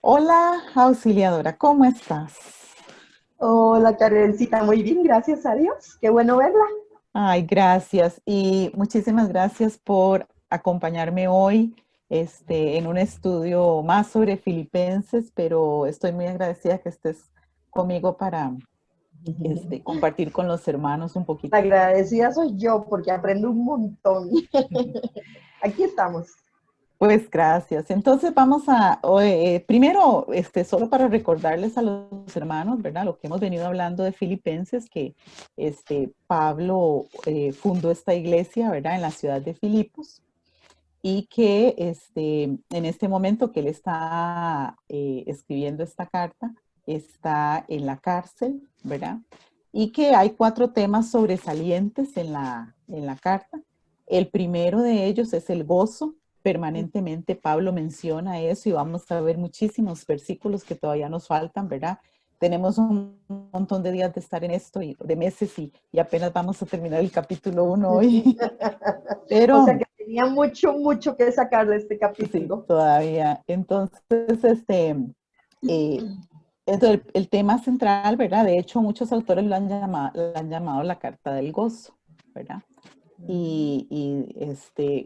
Hola, auxiliadora, ¿cómo estás? Hola, Karencita, muy bien, gracias a Dios. Qué bueno verla. Ay, gracias y muchísimas gracias por acompañarme hoy en un estudio más sobre Filipenses, pero estoy muy agradecida que estés conmigo para compartir con los hermanos un La poquito. agradecida soy yo porque aprendo un montón. Aquí estamos. Pues gracias. Entonces vamos a, primero, solo para recordarles a los hermanos, ¿verdad? Lo que hemos venido hablando de Filipenses, que Pablo fundó esta iglesia, ¿verdad? En la ciudad de Filipos y que en este momento que él está escribiendo esta carta, está en la cárcel, ¿verdad? Y que hay cuatro temas sobresalientes en la carta. El primero de ellos es el gozo. Permanentemente Pablo menciona eso y vamos a ver muchísimos versículos que todavía nos faltan, ¿verdad? Tenemos un montón de días de estar en esto y de meses y apenas vamos a terminar el capítulo 1 hoy. O sea Pero que tenía mucho, mucho que sacarle este sí, capítulo. todavía. Eh, entonces el tema central, ¿verdad? De hecho, muchos autores lo han llamado la carta del gozo, ¿verdad?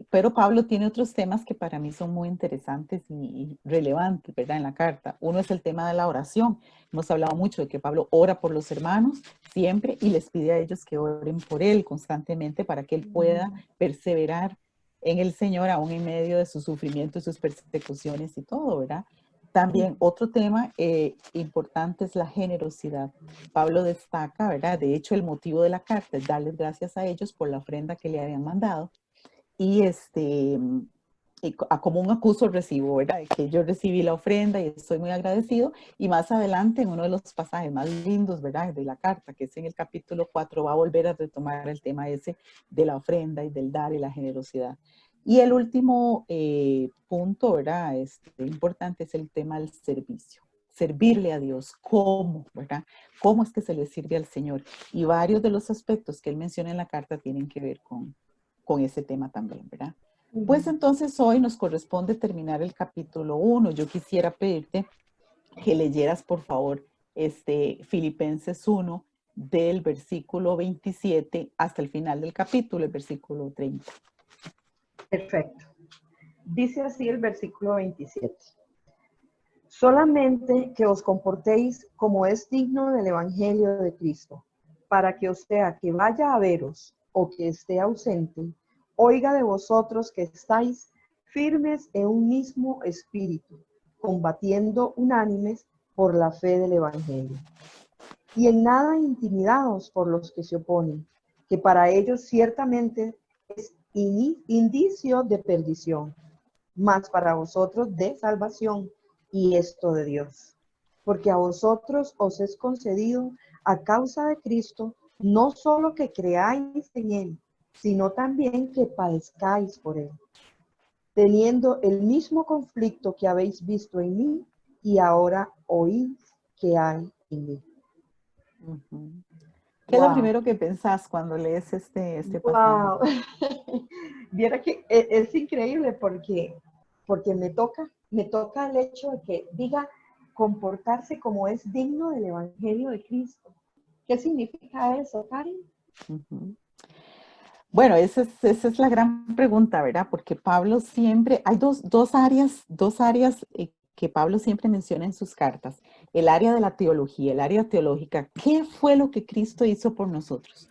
Pero Pablo tiene otros temas que para mí son muy interesantes y relevantes, ¿verdad? En la carta. Uno es el tema de la oración. Hemos hablado mucho de que Pablo ora por los hermanos siempre y les pide a ellos que oren por él constantemente para que él pueda perseverar en el Señor aún en medio de sus sufrimientos, sus persecuciones y todo, ¿verdad? También otro tema importante es la generosidad. Pablo destaca, ¿verdad? De hecho, el motivo de la carta es darles gracias a ellos por la ofrenda que le habían mandado y como un acuso recibo, ¿verdad? De que yo recibí la ofrenda y estoy muy agradecido. Y más adelante, en uno de los pasajes más lindos, ¿verdad? De la carta, que es en el capítulo 4, va a volver a retomar el tema ese de la ofrenda y del dar y la generosidad. Y el último punto, ¿verdad? Importante es el tema del servicio. Servirle a Dios, ¿cómo, verdad? ¿Cómo es que se le sirve al Señor? Y varios de los aspectos que él menciona en la carta tienen que ver con ese tema también, ¿verdad? Pues entonces hoy nos corresponde terminar el capítulo 1. Yo quisiera pedirte que leyeras, por favor, Filipenses 1 del versículo 27 hasta el final del capítulo, el versículo 30. Perfecto. Dice así el versículo 27. Solamente que os comportéis como es digno del Evangelio de Cristo, para que, o sea, que vaya a veros o que esté ausente, oiga de vosotros que estáis firmes en un mismo espíritu, combatiendo unánimes por la fe del Evangelio. Y en nada intimidados por los que se oponen, que para ellos ciertamente es indicio de perdición, mas para vosotros de salvación, y esto de Dios. Porque a vosotros os es concedido a causa de Cristo, no solo que creáis en Él, sino también que padezcáis por Él, teniendo el mismo conflicto que habéis visto en mí y ahora oís que hay en mí. Uh-huh. ¿Qué es lo Wow, primero que pensás cuando lees este pasaje? wow. Viera que es increíble porque me toca el hecho de que diga comportarse como es digno del Evangelio de Cristo. ¿Qué significa eso, Karen? Uh-huh. Bueno, esa es la gran pregunta, ¿verdad? Porque Pablo siempre, hay dos áreas que Pablo siempre menciona en sus cartas. El área de la teología, el área teológica. ¿Qué fue lo que Cristo hizo por nosotros?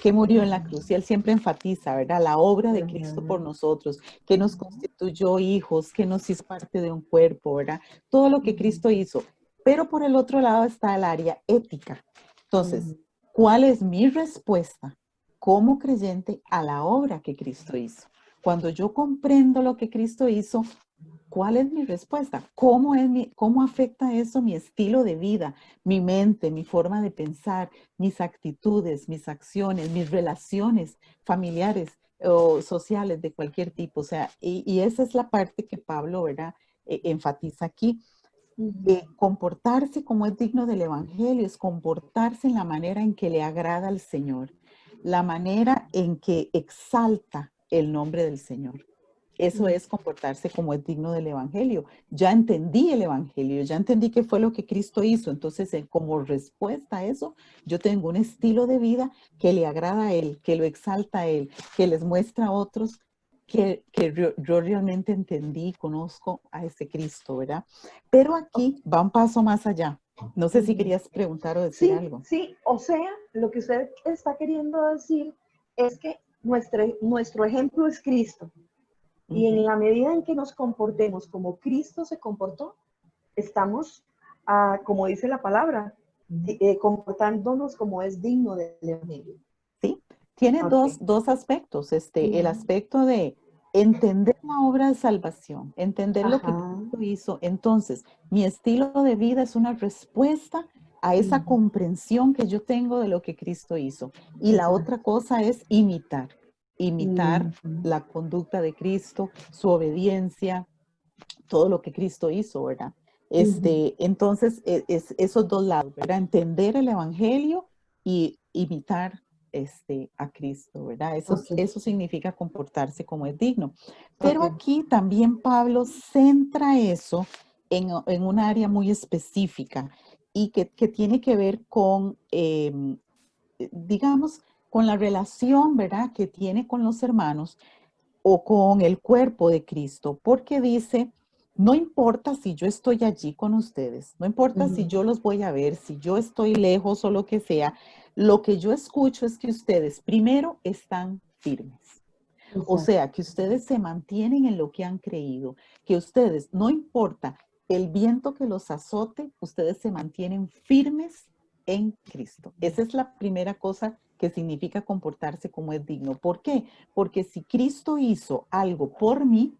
Que murió en la cruz. Y él siempre enfatiza, ¿verdad? La obra de Cristo por nosotros, que nos constituyó hijos, que nos hizo parte de un cuerpo, ¿verdad? Todo lo que Cristo hizo. Pero por el otro lado está el área ética. Entonces, ¿cuál es mi respuesta como creyente a la obra que Cristo hizo? Cuando yo comprendo lo que Cristo hizo, ¿cuál es mi respuesta? ¿Cómo afecta eso mi estilo de vida, mi mente, mi forma de pensar, mis actitudes, mis acciones, mis relaciones familiares o sociales de cualquier tipo? O sea, y esa es la parte que Pablo, ¿verdad? Enfatiza aquí. Comportarse como es digno del Evangelio es comportarse en la manera en que le agrada al Señor, la manera en que exalta el nombre del Señor. Eso es comportarse como es digno del Evangelio. Ya entendí el Evangelio, ya entendí qué fue lo que Cristo hizo. Entonces, como respuesta a eso, yo tengo un estilo de vida que le agrada a Él, que lo exalta a Él, que les muestra a otros que yo realmente entendí y conozco a ese Cristo, ¿verdad? Pero aquí va un paso más allá. No sé si querías preguntar o decir Sí, algo. sí, o sea, lo que usted está queriendo decir es que nuestro ejemplo es Cristo. Y en Ujú. la medida en que nos comportemos como Cristo se comportó, estamos, como dice la palabra, comportándonos como es digno del Evangelio. Sí, tiene Ok. dos aspectos. El Ujú. aspecto de entender la obra de salvación, entender lo que Ajá. Cristo hizo. Entonces, mi estilo de vida es una respuesta a esa Ujú. comprensión que yo tengo de lo que Cristo hizo. Y la otra Exacto. cosa es imitar Ujú. la conducta de Cristo, su obediencia, todo lo que Cristo hizo, ¿verdad? Ujú. Entonces, es esos dos lados, ¿verdad? Entender el Evangelio y imitar a Cristo, ¿verdad? Ok, Eso significa comportarse como es digno. Pero ok. aquí también Pablo centra eso en un área muy específica y que tiene que ver con, digamos, con la relación, ¿verdad?, que tiene con los hermanos o con el cuerpo de Cristo, porque dice, no importa si yo estoy allí con ustedes, no importa si Ujú. yo los voy a ver, si yo estoy lejos o lo que sea, lo que yo escucho es que ustedes primero están firmes. O Exacto. sea, que ustedes se mantienen en lo que han creído, que ustedes, no importa el viento que los azote, ustedes se mantienen firmes en Cristo. Esa es la primera cosa que significa comportarse como es digno. ¿Por qué? Porque si Cristo hizo algo por mí,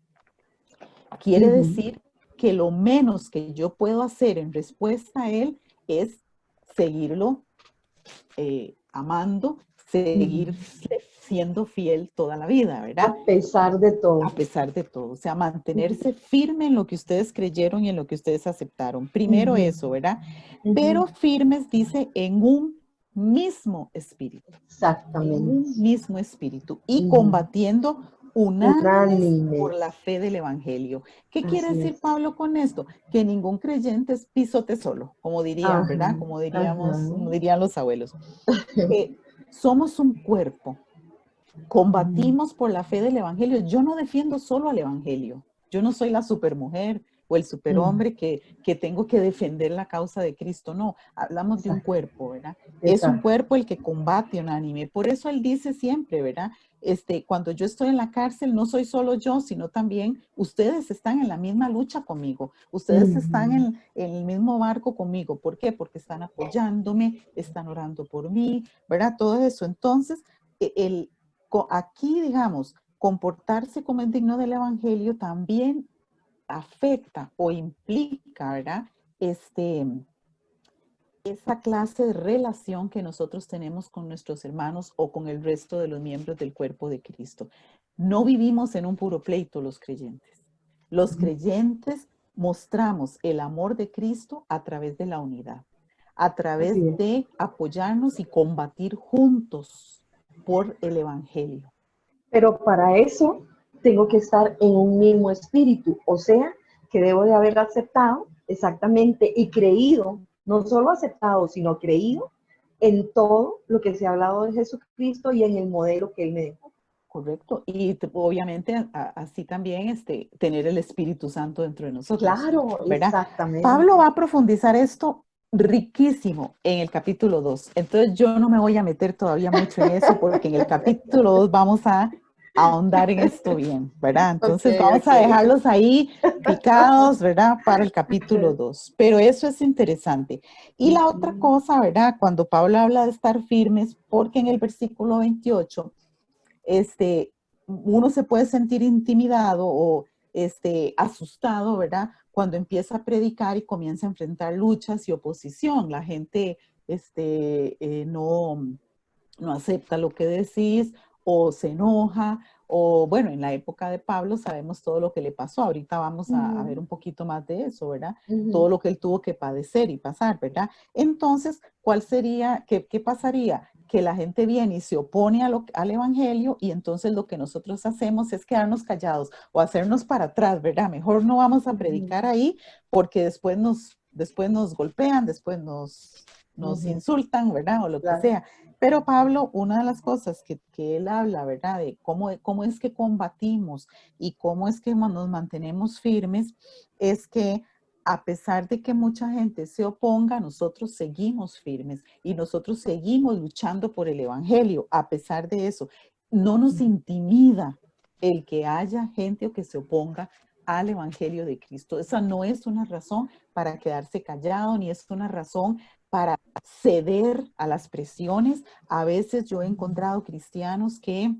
quiere Ujú. decir que lo menos que yo puedo hacer en respuesta a Él es seguirlo amando, Ujú. seguir siendo fiel toda la vida, A ¿verdad? pesar de todo. A pesar de todo, o sea, Ujú. mantenerse firme en lo que ustedes creyeron y en lo que ustedes aceptaron. Primero Ujú. eso, ¿verdad? Ujú. Pero firmes dice en un mismo espíritu, en Exactamente. un mismo espíritu y Ujú. combatiendo unánimes por la Unánimes. fe del Evangelio. ¿Qué quiere Así decir es. Pablo con esto? Que ningún creyente es pisote solo, como dirían, Ajá. ¿verdad? Ajá. Como dirían los abuelos. Somos un cuerpo, combatimos por la fe del Evangelio. Yo no defiendo solo al Evangelio. Yo no soy la supermujer o el Ujú. superhombre que tengo que defender la causa de Cristo. No, hablamos de un Exacto. cuerpo, ¿verdad? Es un Exacto. cuerpo el que combate unánime. Por eso él dice siempre, ¿verdad? Cuando yo estoy en la cárcel, no soy solo yo, sino también ustedes están en la misma lucha conmigo. Ustedes están Ujú. en el mismo barco conmigo. ¿Por qué? Porque están apoyándome, están orando por mí, ¿verdad? Todo eso. Entonces, el, aquí, digamos, comportarse como es digno del Evangelio también afecta o implica, ¿verdad? Este, esa clase de relación que nosotros tenemos con nuestros hermanos o con el resto de los miembros del cuerpo de Cristo. No vivimos en un puro pleito los creyentes. Los creyentes mostramos el amor de Cristo a través de la unidad, a través Así es. de apoyarnos y combatir juntos por el Evangelio. Pero para eso tengo que estar en un mismo espíritu, o sea, que debo de haber aceptado exactamente y creído, no solo aceptado, sino creído en todo lo que se ha hablado de Jesucristo y en el modelo que Él me dejó. Correcto. Y obviamente así también tener el Espíritu Santo dentro de nosotros, Claro, ¿verdad? Pablo exactamente. va a profundizar esto riquísimo en el capítulo 2. Entonces yo no me voy a meter todavía mucho en eso porque en el capítulo 2 vamos a ahondar en esto bien, ¿verdad? Ok, Entonces vamos ok. a dejarlos ahí picados, ¿verdad? Para el capítulo 2. Pero eso es interesante. Y la otra Ujú. cosa, ¿verdad? Cuando Pablo habla de estar firmes, porque en el versículo 28 uno se puede sentir intimidado o asustado, ¿verdad? Cuando empieza a predicar y comienza a enfrentar luchas y oposición. La gente no acepta lo que decís o se enoja, o bueno, en la época de Pablo sabemos todo lo que le pasó. Ahorita vamos a ver un poquito más de eso, ¿verdad? Todo lo que él tuvo que padecer y pasar, ¿verdad? Entonces, ¿cuál sería, qué pasaría? Que la gente viene y se opone al evangelio y entonces lo que nosotros hacemos es quedarnos callados o hacernos para atrás, ¿verdad? Mejor no vamos a predicar ahí porque después nos golpean, después nos insultan, ¿verdad? O lo que Claro. sea. Pero Pablo, una de las cosas que él habla, ¿verdad? De cómo es que combatimos y cómo es que nos mantenemos firmes, es que a pesar de que mucha gente se oponga, nosotros seguimos firmes y nosotros seguimos luchando por el evangelio. A pesar de eso, no nos intimida el que haya gente o que se oponga al evangelio de Cristo. Esa no es una razón para quedarse callado, ni es una razón para ceder a las presiones. A veces yo he encontrado cristianos que,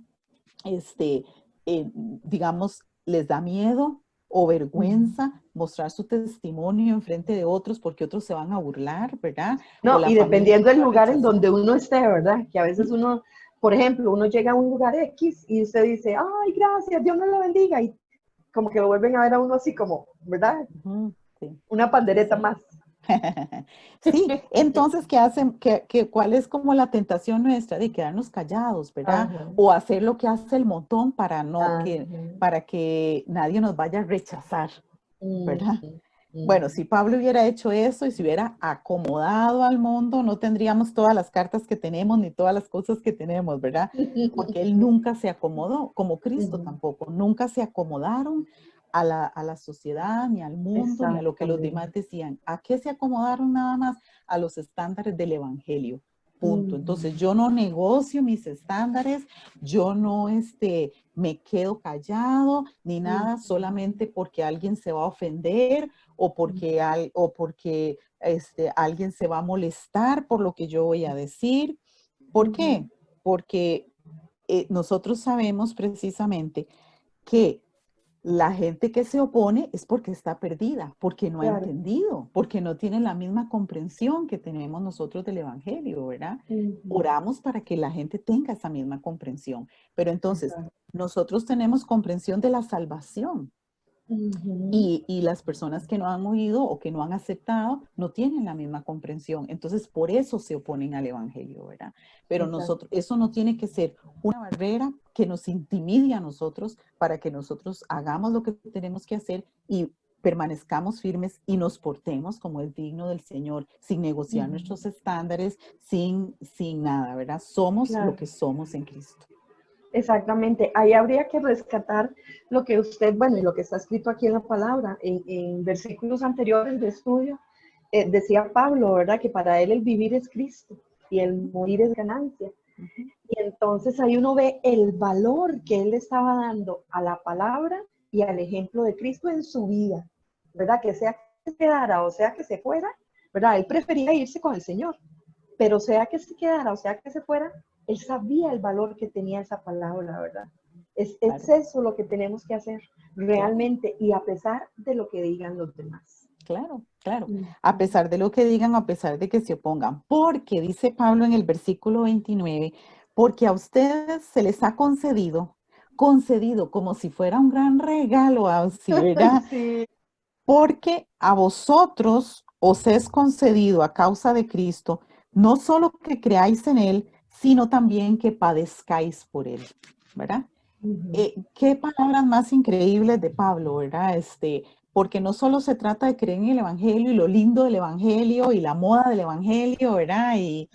digamos, les da miedo o vergüenza mostrar su testimonio en frente de otros porque otros se van a burlar, ¿verdad? O No, la y familia dependiendo los del va a lugar en rechazar. donde uno esté, ¿verdad? Que a veces uno, por ejemplo, uno llega a un lugar X y usted dice, ay, gracias, Dios me lo bendiga, y como que lo vuelven a ver a uno así como, ¿verdad? Sí, Una sí, pandereta sí. más. Sí, entonces, ¿qué hacen? ¿Cuál es como la tentación nuestra de quedarnos callados, ¿verdad? Ajá, O hacer lo que hace el montón ajá, para que nadie nos vaya a rechazar, ¿verdad? ujú, Bueno, ujú. si Pablo hubiera hecho eso y se hubiera acomodado al mundo, no tendríamos todas las cartas que tenemos ni todas las cosas que tenemos, ¿verdad? Porque él nunca se acomodó, como Cristo Ujú. tampoco, nunca se acomodaron a la sociedad, ni al mundo, ni a lo que los demás Exactamente. decían. ¿A qué se acomodaron nada más? A los estándares del Evangelio. Punto. Ujú, Entonces yo no negocio mis estándares, yo no me quedo callado ni nada ujú, solamente porque alguien se va a ofender o porque alguien se va a molestar por lo que yo voy a decir. ¿Por ujú. qué? Porque nosotros sabemos precisamente que la gente que se opone es porque está perdida, porque no ha Claro. entendido, porque no tiene la misma comprensión que tenemos nosotros del Evangelio, ¿verdad? Ujú, Oramos para que la gente tenga esa misma comprensión, pero entonces exacto. nosotros tenemos comprensión de la salvación, Ujú, y las personas que no han oído o que no han aceptado no tienen la misma comprensión. Entonces, por eso se oponen al Evangelio, ¿verdad? Pero exacto. nosotros, eso no tiene que ser una barrera que nos intimide a nosotros para que nosotros hagamos lo que tenemos que hacer y permanezcamos firmes y nos portemos como es digno del Señor, sin negociar Ujú, nuestros estándares, sin nada, ¿verdad? Somos lo claro. que somos en Cristo. Exactamente, ahí habría que rescatar lo que usted, bueno, y lo que está escrito aquí en la palabra, en versículos anteriores de estudio, decía Pablo, ¿verdad? Que para él el vivir es Cristo y el morir es ganancia. Uh -huh. Y entonces ahí uno ve el valor que él estaba dando a la palabra y al ejemplo de Cristo en su vida, ¿verdad? Que sea que se quedara o sea que se fuera, ¿verdad? Él prefería irse con el Señor, pero sea que se quedara o sea que se fuera, él sabía el valor que tenía esa palabra, ¿verdad? Es Claro, eso lo que tenemos que hacer claro. realmente y a pesar de lo que digan los demás. Claro, claro. Mm, A pesar de lo que digan, a pesar de que se opongan. Porque dice Pablo en el versículo 29, porque a ustedes se les ha concedido como si fuera un gran regalo, así, ¿verdad? sí, Porque a vosotros os es concedido a causa de Cristo, no solo que creáis en Él, sino también que padezcáis por Él, ¿verdad? ujú, Qué palabras más increíbles de Pablo, ¿verdad? Porque no solo se trata de creer en el Evangelio y lo lindo del Evangelio y la moda del Evangelio, ¿verdad? Y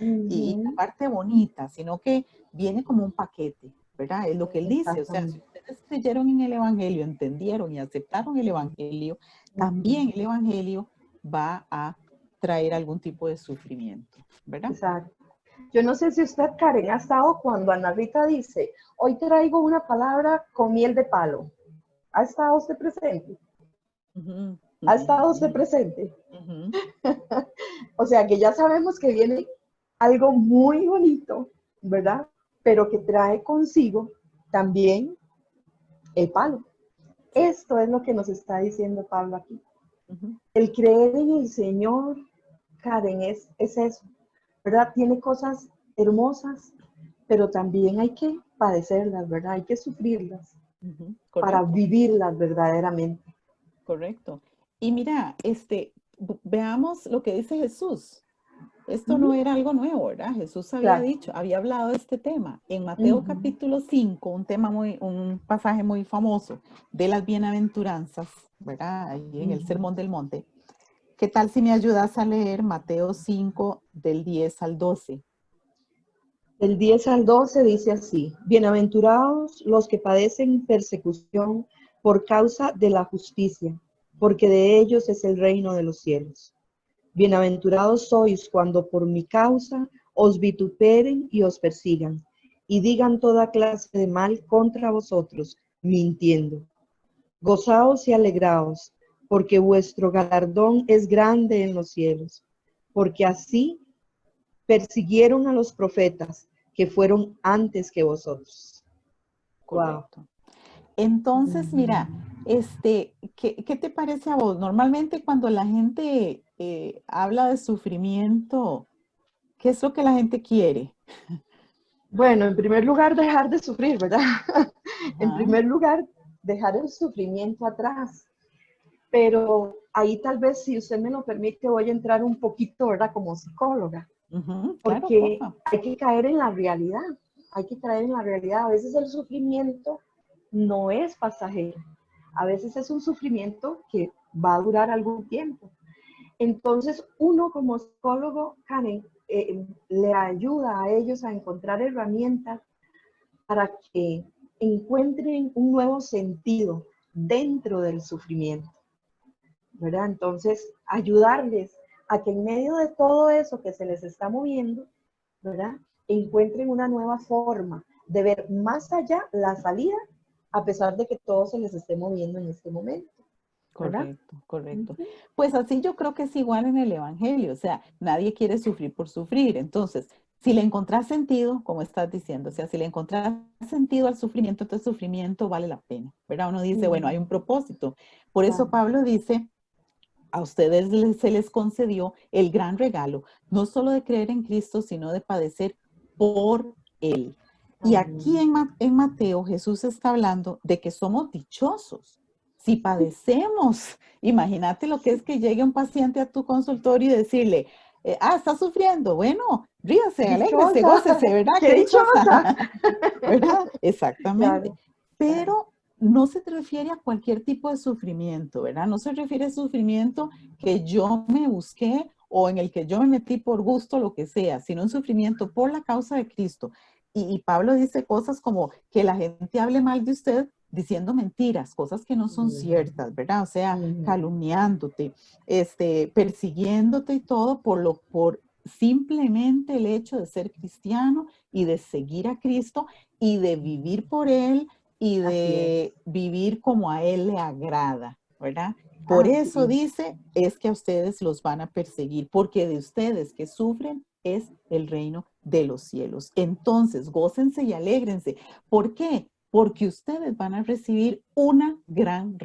la ujú, parte bonita, sino que viene como un paquete, ¿verdad? Es lo que él dice. O sea, si exactamente. ustedes creyeron en el Evangelio, entendieron y aceptaron el Evangelio, Ujú, también el Evangelio va a traer algún tipo de sufrimiento, ¿verdad? exacto. Yo no sé si usted, Karen, ha estado cuando Ana Rita dice, hoy traigo una palabra con miel de palo. ¿Ha estado usted presente? Ujú, ¿Ha ujú, estado usted ujú, presente? ujú. O sea que ya sabemos que viene algo muy bonito, ¿verdad? Pero que trae consigo también el palo. Sí. Esto es lo que nos está diciendo Pablo aquí. Ujú, El creer en el Señor, Karen, es eso, ¿verdad? Tiene cosas hermosas, pero también hay que padecerlas, ¿verdad? Hay que sufrirlas para Correcto. vivirlas verdaderamente. Correcto. Y mira, veamos lo que dice Jesús. Esto no Ujú. era algo nuevo, ¿verdad? Jesús había Claro. dicho, había hablado de este tema. En Mateo Ujú. capítulo 5, un pasaje muy famoso de las bienaventuranzas, ¿verdad? Ahí en el Ujú. Sermón del Monte. ¿Qué tal si me ayudas a leer Mateo 5 del 10 al 12? Del 10 al 12 dice así: Bienaventurados los que padecen persecución por causa de la justicia, porque de ellos es el reino de los cielos. Bienaventurados sois cuando por mi causa os vituperen y os persigan, y digan toda clase de mal contra vosotros, mintiendo. Gozaos y alegraos, porque vuestro galardón es grande en los cielos, porque así persiguieron a los profetas que fueron antes que vosotros. Wow. Correcto. Entonces, mira, ¿qué te parece a vos? Normalmente cuando la gente habla de sufrimiento, ¿qué es lo que la gente quiere? Bueno, en primer lugar, dejar de sufrir, ¿verdad? En Ajá, primer lugar, dejar el sufrimiento atrás. Pero ahí tal vez, si usted me lo permite, voy a entrar un poquito, ¿verdad? Como psicóloga, ujú, claro, porque porfa. hay que caer en la realidad. Hay que caer en la realidad. A veces el sufrimiento no es pasajero. A veces es un sufrimiento que va a durar algún tiempo. Entonces, uno como psicólogo, Karen, le ayuda a ellos a encontrar herramientas para que encuentren un nuevo sentido dentro del sufrimiento, ¿verdad? Entonces, ayudarles a que en medio de todo eso que se les está moviendo, ¿verdad? Encuentren una nueva forma de ver más allá la salida, a pesar de que todo se les esté moviendo en este momento, ¿verdad? Correcto, correcto. Uh-huh. Pues así yo creo que es igual en el Evangelio, o sea, nadie quiere sufrir por sufrir. Entonces, si le encontrás sentido, como estás diciendo, o sea, si le encontrás sentido al sufrimiento, entonces el sufrimiento vale la pena, ¿verdad? Uno dice, bueno, hay Uh-huh. un propósito. Por eso Claro. Pablo dice, a ustedes se les concedió el gran regalo, no solo de creer en Cristo, sino de padecer por Él. Y aquí Uh-huh. en Mateo Jesús está hablando de que somos dichosos. Si padecemos, imagínate lo que es que llegue un paciente a tu consultorio y decirle, está sufriendo, bueno, ríase, alégrese, Dichosa, gócese, ¿verdad? qué Qué dichosa, dichosa. ¿verdad? Exactamente. Claro, claro. Pero no se te refiere a cualquier tipo de sufrimiento, ¿verdad? No se refiere a sufrimiento que yo me busqué o en el que yo me metí por gusto, lo que sea, sino un sufrimiento por la causa de Cristo. Y Pablo dice cosas como que la gente hable mal de usted diciendo mentiras, cosas que no son Uh-huh. ciertas, ¿verdad? O sea, Uh-huh. calumniándote, persiguiéndote y todo por simplemente el hecho de ser cristiano y de seguir a Cristo y de vivir por Él y Así es, de vivir como a Él le agrada, ¿verdad? Por así eso es. dice, es que a ustedes los van a perseguir, porque de ustedes que sufren es el reino de los cielos. Entonces, gócense y alégrense. ¿Por qué? Porque ustedes van a recibir una gran Uh-huh.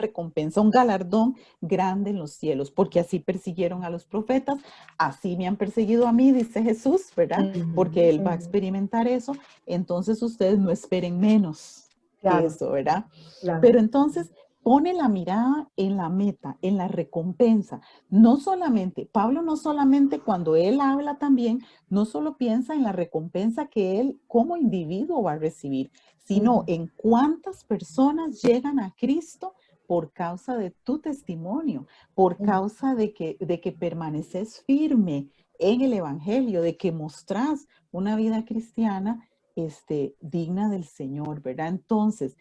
recompensa, un galardón grande en los cielos, porque así persiguieron a los profetas, así me han perseguido a mí, dice Jesús, ¿verdad? Porque Uh-huh. Él va a Uh-huh. experimentar eso, entonces ustedes no esperen menos que Claro, eso, ¿verdad? claro. Pero entonces pone la mirada en la meta, en la recompensa. No solamente, Pablo no solamente cuando él habla también, no solo piensa en la recompensa que él como individuo va a recibir, sino Uh-huh. en cuántas personas llegan a Cristo por causa de tu testimonio, por Uh-huh. causa de que permaneces firme en el Evangelio, de que mostrás una vida cristiana digna del Señor, ¿verdad? Entonces,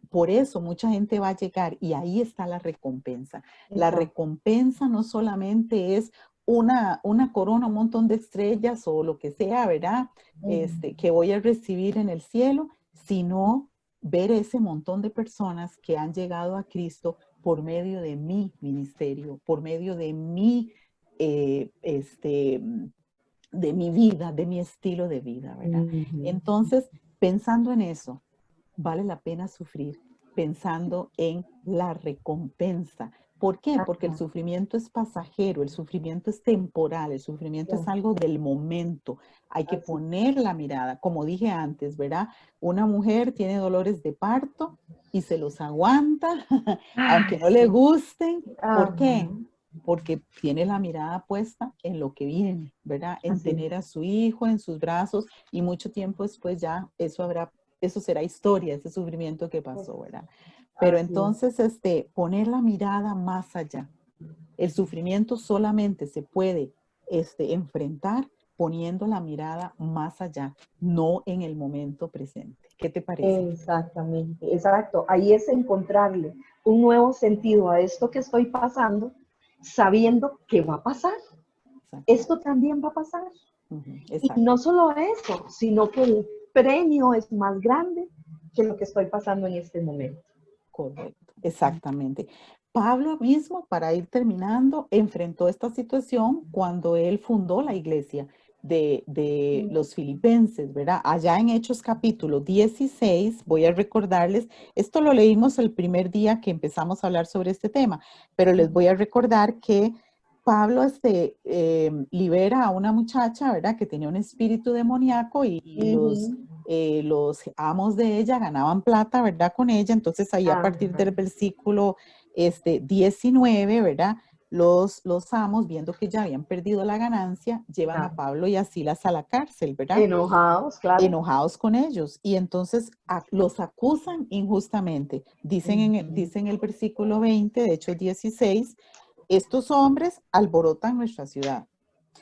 por eso mucha gente va a llegar y ahí está la recompensa. La Exacto. recompensa no solamente es una corona, un montón de estrellas o lo que sea, ¿verdad? Uh-huh. Que voy a recibir en el cielo, sino ver ese montón de personas que han llegado a Cristo por medio de mi ministerio, por medio eh, este, de mi vida, de mi estilo de vida, ¿verdad? Uh-huh. Entonces, pensando en eso, vale la pena sufrir. pensando en la recompensa. ¿Por qué? Porque el Ajá, sufrimiento es pasajero, el sufrimiento es temporal, el sufrimiento es ya, algo del momento. Hay que así. poner la mirada, como dije antes, ¿verdad? Una mujer tiene dolores de parto y se los aguanta, aunque Ay, no le sí. gusten. ¿Por Ajá, qué? Porque tiene la mirada puesta en lo que viene, ¿verdad? En así tener a es. su hijo en sus brazos y mucho tiempo después ya eso será historia, ese sufrimiento que pasó, ¿verdad? Pero Así es. entonces, poner la mirada más allá. El sufrimiento solamente se puede, enfrentar poniendo la mirada más allá, no en el momento presente. ¿Qué te parece? Exactamente, exacto. Ahí es encontrarle un nuevo sentido a esto que estoy pasando, sabiendo que va a pasar. Exacto. Esto también va a pasar. Ujú, Y exacto. no solo eso, sino que el premio es más grande que lo que estoy pasando en este momento. Correcto, exactamente. Pablo mismo, para ir terminando, enfrentó esta situación cuando él fundó la iglesia de los filipenses, ¿verdad? Allá en Hechos capítulo 16, voy a recordarles, esto lo leímos el primer día que empezamos a hablar sobre este tema, pero les voy a recordar que Pablo libera a una muchacha, ¿verdad? Que tenía un espíritu demoníaco y Ujú. los amos de ella ganaban plata, ¿verdad? Con ella. Entonces ahí a partir Ajá, del versículo 19, ¿verdad? Los amos, viendo que ya habían perdido la ganancia, llevan a claro. Pablo y a Silas a la cárcel, ¿verdad? Enojados, claro. Enojados con ellos. Y entonces los acusan injustamente. Ujú, Dicen el versículo 20, de Hechos 16, estos hombres alborotan nuestra ciudad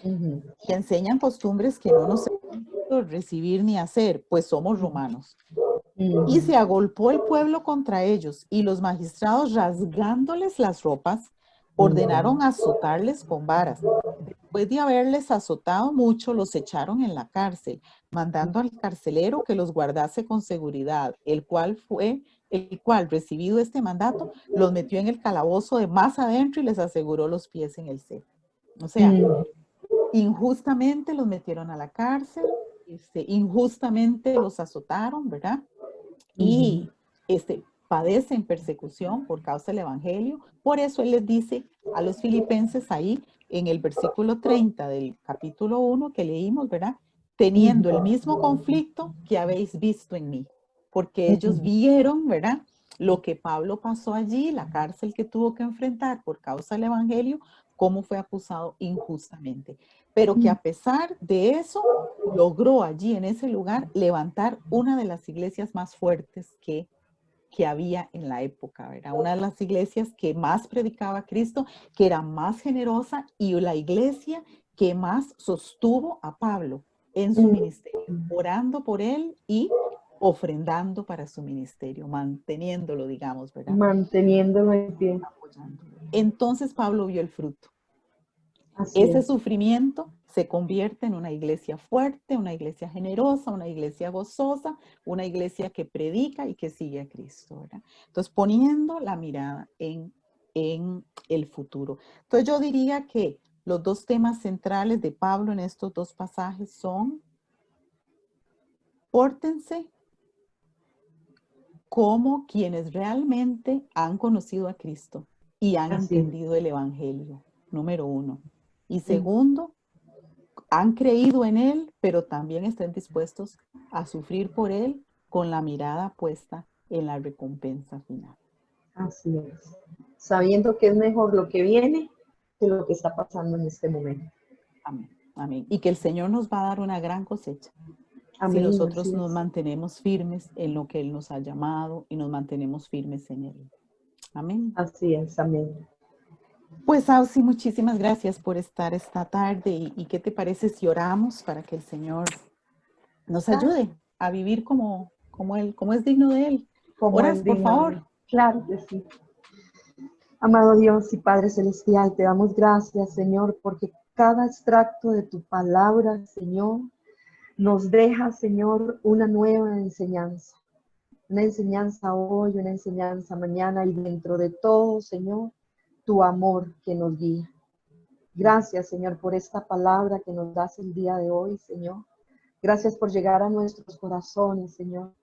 ujú, y enseñan costumbres que no nos hemos recibir ni hacer, pues somos ujú, romanos. Y ujú, se agolpó el pueblo contra ellos, y los magistrados, rasgándoles las ropas, ordenaron ujú, azotarles con varas. Después de haberles azotado mucho, los echaron en la cárcel, mandando al carcelero que los guardase con seguridad, el cual, recibido este mandato, los metió en el calabozo de más adentro y les aseguró los pies en el cepo. O sea, ujú, injustamente los metieron a la cárcel, injustamente los azotaron, ¿verdad? ujú, Y padecen persecución por causa del Evangelio. Por eso él les dice a los filipenses ahí en el versículo 30 del capítulo 1 que leímos, ¿verdad? Teniendo el ujú, mismo conflicto que habéis visto en mí, porque ellos ujú, vieron, ¿verdad? Lo que Pablo pasó allí, la cárcel que tuvo que enfrentar por causa del Evangelio, cómo fue acusado injustamente. Pero que a pesar de eso, logró allí en ese lugar levantar una de las iglesias más fuertes que había en la época, ¿verdad? Una de las iglesias que más predicaba a Cristo, que era más generosa y la iglesia que más sostuvo a Pablo en su ujú. ministerio, orando por él y ofrendando para su ministerio, manteniéndolo, digamos, ¿verdad? Manteniéndolo en pie. Apoyándolo. Entonces Pablo vio el fruto. Así Ese es. sufrimiento se convierte en una iglesia fuerte, una iglesia generosa, una iglesia gozosa, una iglesia que predica y que sigue a Cristo, ¿verdad? Entonces, poniendo la mirada en el futuro. Entonces, yo diría que los dos temas centrales de Pablo en estos dos pasajes son: pórtense como quienes realmente han conocido a Cristo y han Así es. entendido el Evangelio, número uno. Y Ujú. segundo, han creído en Él, pero también estén dispuestos a sufrir por Él con la mirada puesta en la recompensa final. Así es. Sabiendo que es mejor lo que viene que lo que está pasando en este momento. Amén. Amén. Y que el Señor nos va a dar una gran cosecha si Amén, nosotros así nos es. mantenemos firmes en lo que Él nos ha llamado y nos mantenemos firmes en Él. Amén. Así es, amén. Pues, Ausi, muchísimas gracias por estar esta tarde. ¿Y qué te parece si oramos para que el Señor nos Claro, ayude a vivir como Él, como es digno de Él? como Oras, es por digno de favor. él. Claro que sí. Amado Dios y Padre Celestial, te damos gracias, Señor, porque cada extracto de tu palabra, Señor, nos deja, Señor, una nueva enseñanza. Una enseñanza hoy, una enseñanza mañana y dentro de todo, Señor, tu amor que nos guía. Gracias, Señor, por esta palabra que nos das el día de hoy, Señor. Gracias por llegar a nuestros corazones, Señor.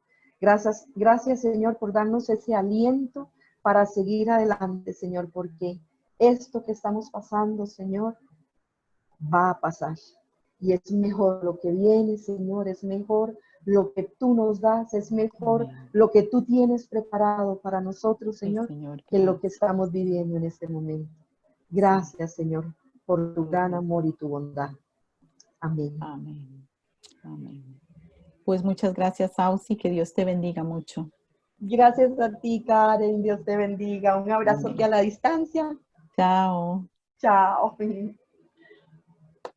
Gracias, gracias, Señor, por darnos ese aliento para seguir adelante, Señor, porque esto que estamos pasando, Señor, va a pasar. Y es mejor lo que viene, Señor, es mejor lo que tú nos das, es mejor Amén. lo que tú tienes preparado para nosotros, Sí, Señor, Señor, que lo que gracias. estamos viviendo en este momento. Sí, Gracias, Señor, por tu gran gloria. amor y tu bondad. Amén. Amén. Amén. Pues muchas gracias, Sausi, que Dios te bendiga mucho. Gracias a ti, Karen. Dios te bendiga. Un abrazote a Amén. la distancia. Chao. Chao.